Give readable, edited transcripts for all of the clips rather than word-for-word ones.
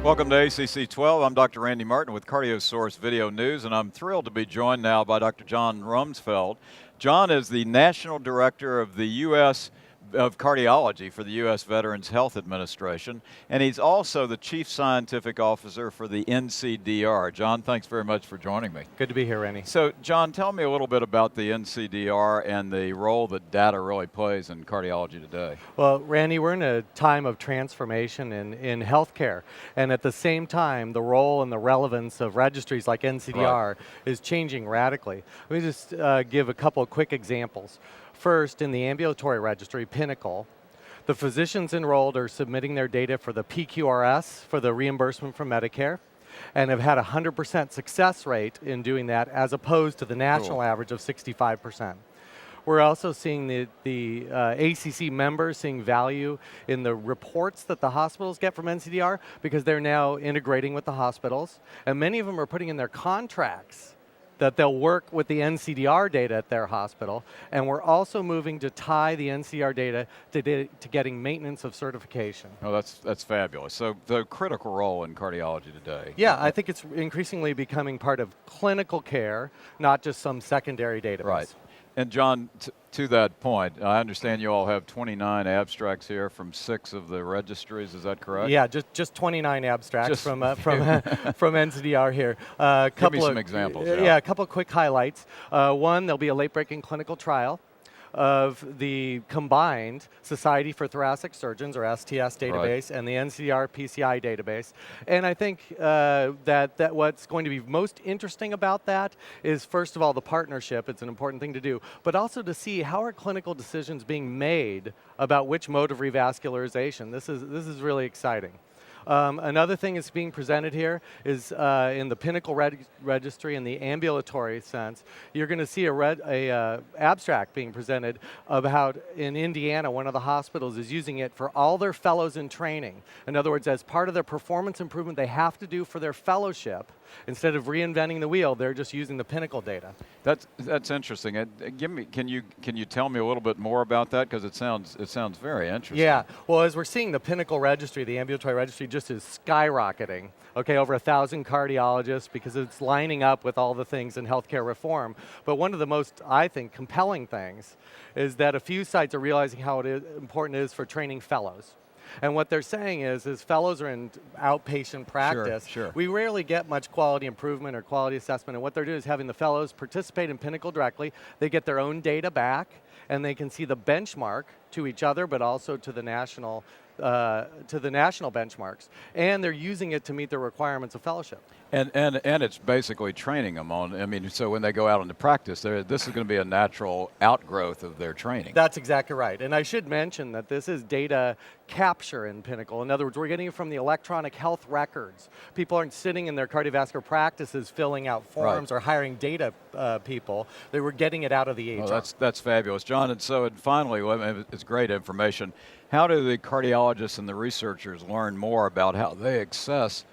Welcome to ACC.12. I'm Dr. Randy Martin with CardioSource Video News, and I'm thrilled to be joined now by Dr. John Rumsfeld. John is the National Director of the U.S. of Cardiology for the U.S. Veterans Health Administration, and he's also the Chief Scientific Officer for the NCDR. John, thanks very much for joining me. Good to be here, Randy. So, John, tell me a little bit about the NCDR and the role that data really plays in cardiology today. Well, Randy, we're in a time of transformation in healthcare, and at the same time, the role and the relevance of registries like NCDR is changing radically. Let me just give a couple of quick examples. First, in the ambulatory registry, Pinnacle, the physicians enrolled are submitting their data for the PQRS, for the reimbursement from Medicare, and have had a 100% success rate in doing that as opposed to the national average of 65%. We're also seeing the ACC members seeing value in the reports that the hospitals get from NCDR because they're now integrating with the hospitals, and many of them are putting in their contracts that they'll work with the NCDR data at their hospital, and we're also moving to tie the NCDR data to getting maintenance of certification. Oh, that's fabulous. So the critical role in cardiology today. Yeah, I think it's increasingly becoming part of clinical care, not just some secondary database. Right. And John, to that point, I understand you all have 29 abstracts here from 6 of the registries. Is that correct? Yeah, just 29 abstracts from NCDR here. Give me some examples. Yeah, a couple of quick highlights. One, there'll be a late-breaking clinical trial of the combined Society for Thoracic Surgeons, or STS database, and the NCDR PCI database. And I think that what's going to be most interesting about that is, first of all, the partnership. It's an important thing to do, but also to see how are clinical decisions being made about which mode of revascularization. This is really exciting. Another thing that's being presented here is in the Pinnacle registry in the ambulatory sense, you're going to see a abstract being presented about in Indiana, one of the hospitals is using it for all their fellows in training. In other words, as part of their performance improvement they have to do for their fellowship, instead of reinventing the wheel, they're just using the Pinnacle data. That's interesting. Can you tell me a little bit more about that, because it sounds very interesting. Yeah. Well, as we're seeing, the Pinnacle registry, the ambulatory registry, just is skyrocketing. Okay, over 1,000 cardiologists, because it's lining up with all the things in healthcare reform. But one of the most, I think, compelling things is that a few sites are realizing how important it is for training fellows. And what they're saying is fellows are in outpatient practice. Sure. We rarely get much quality improvement or quality assessment, and what they're doing is having the fellows participate in Pinnacle directly. They get their own data back, and they can see the benchmark to each other, but also to the national benchmarks, and they're using it to meet the requirements of fellowship. And it's basically training them on, so when they go out into practice, this is going to be a natural outgrowth of their training. That's exactly right. And I should mention that this is data capture in Pinnacle. In other words, we're getting it from the electronic health records. People aren't sitting in their cardiovascular practices filling out forms or hiring data people. They were getting it out of the EHR. Well, that's fabulous. John, and finally, it's great information. How do the cardiologists and the researchers learn more about how they access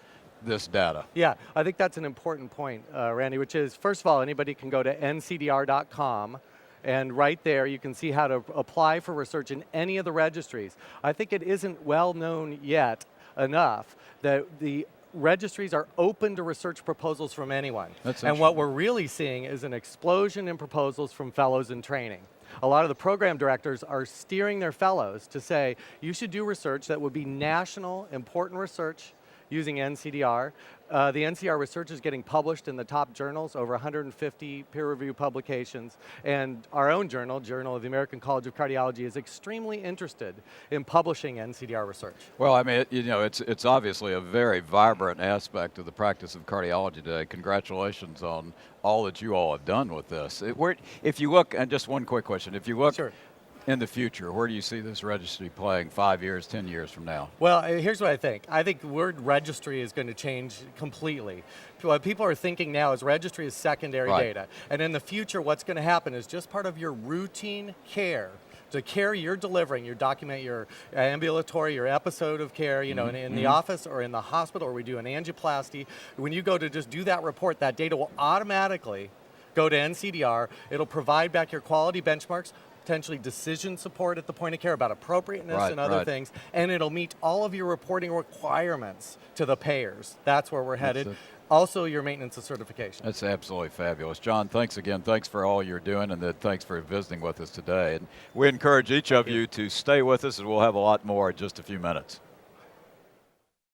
this data? Yeah, I think that's an important point, Randy, which is, first of all, anybody can go to ncdr.com, and right there you can see how to apply for research in any of the registries. I think it isn't well known yet enough that the registries are open to research proposals from anyone. And what we're really seeing is an explosion in proposals from fellows in training. A lot of the program directors are steering their fellows to say, you should do research that would be national, important research using NCDR. The NCDR research is getting published in the top journals, over 150 peer-reviewed publications, and our own journal, Journal of the American College of Cardiology, is extremely interested in publishing NCDR research. Well, I mean, it's obviously a very vibrant aspect of the practice of cardiology today. Congratulations on all that you all have done with this. If you look, and just one quick question, if you look in the future, where do you see this registry playing 5 years, 10 years from now? Well, here's what I think. I think the word registry is going to change completely. What people are thinking now is registry is secondary data. And in the future, what's going to happen is just part of your routine care. The care you're delivering, you document your ambulatory, your episode of care, in the office or in the hospital, or we do an angioplasty. When you go to just do that report, that data will automatically go to NCDR. It'll provide back your quality benchmarks. potentially decision support at the point of care about appropriateness Right, and other right. things, and it'll meet all of your reporting requirements to the payers. That's where we're headed. it. Also, your maintenance of certification. That's absolutely fabulous. John, thanks again. Thanks for all you're doing, and thanks for visiting with us today. And we encourage each of you to stay with us, and we'll have a lot more in just a few minutes.